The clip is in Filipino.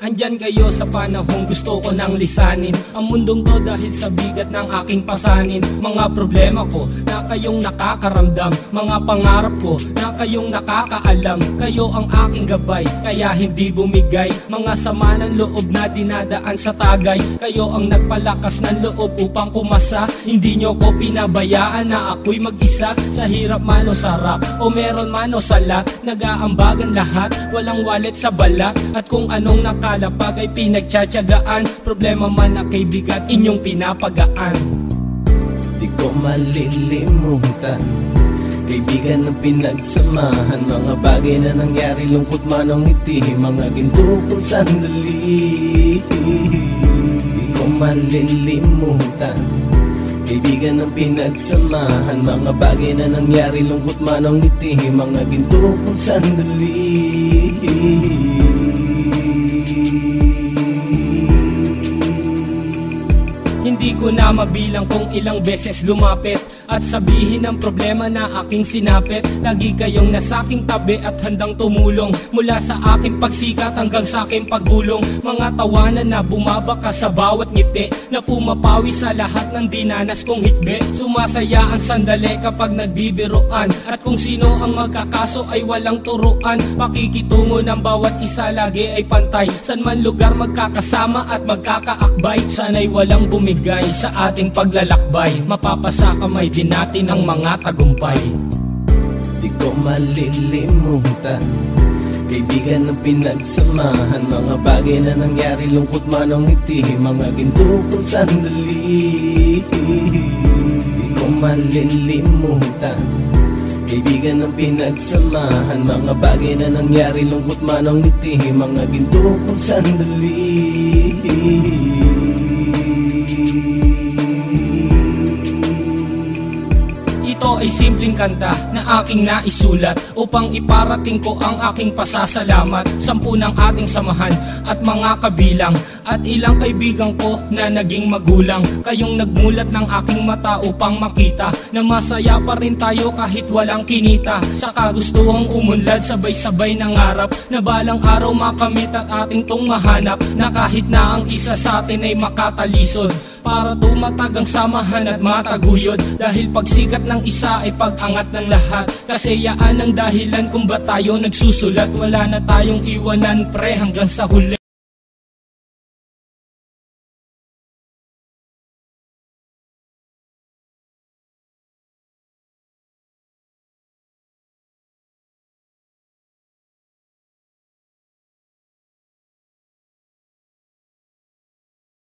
Andyan kayo sa panahong gusto ko nang lisanin ang mundong to dahil sa bigat ng aking pasanin. Mga problema ko na kayong nakakaramdam, mga pangarap ko na kayong nakakaalam. Kayo ang aking gabay, kaya hindi bumigay. Mga sama ng loob na dinadaan sa tagay. Kayo ang nagpalakas ng loob upang kumasa. Hindi nyo ko pinabayaan na ako'y mag-isa. Sa hirap man o sarap, o meron man o salat, nag-aambagan lahat, walang wallet sa balat. At kung anong nakalapag ay pinagtsatsagaan. Problema man na kay bigat, inyong pinapagaan. Di ko malilimutan kaibigan ng pinagsamahan, mga bagay na nangyari, lungkot man o ngiti, mga ginto kong sandali. Di ko malilimutan kaibigan ng pinagsamahan, mga bagay na nangyari, lungkot man o ngiti, mga ginto kong sandali. Hindi ko na mabilang kung ilang beses lumapit at sabihin ang problema na aking sinapit. Lagi kayong nasa aking tabi at handang tumulong, mula sa aking pagsikat hanggang sa aking paggulong. Mga tawanan na bumabaka sa bawat ngiti, na pumapawi sa lahat ng dinanas kong hitbe. Sumasaya ang sandali kapag nagbibiroan, at kung sino ang magkakaso ay walang turuan. Pakikitungo ng bawat isa lagi ay pantay, san man lugar magkakasama at magkakaakbay. Sana'y walang bumigay sa ating paglalakbay, mapapasa kamay din natin ang mga tagumpay. Di ko malilimutan kaibigan ng pinagsamahan, mga bagay na nangyari, lungkot man o ngiti, mga ginto kong sandali. Di ko malilimutan kaibigan ng pinagsamahan, mga bagay na nangyari, lungkot man o ngiti, mga ginto kong sandali. Ito ay simpleng kanta na aking naisulat upang iparating ko ang aking pasasalamat. 10 ng ating samahan at mga kabilang, at ilang kaibigan ko na naging magulang. Kayong nagmulat ng aking mata upang makita na masaya pa rin tayo kahit walang kinita. Sa kagustuhang umunlad, sabay-sabay nangarap na balang araw makamit at ating tong mahanap, na kahit na ang isa sa atin ay makatalisod, para tumatag ang samahan at mataguyod. Dahil pagsikat ng isa ay pag-angat ng lahat, kasi yaan ang dahilan kung ba't tayo nagsusulat. Wala na tayong iwanan pre hanggang sa huli.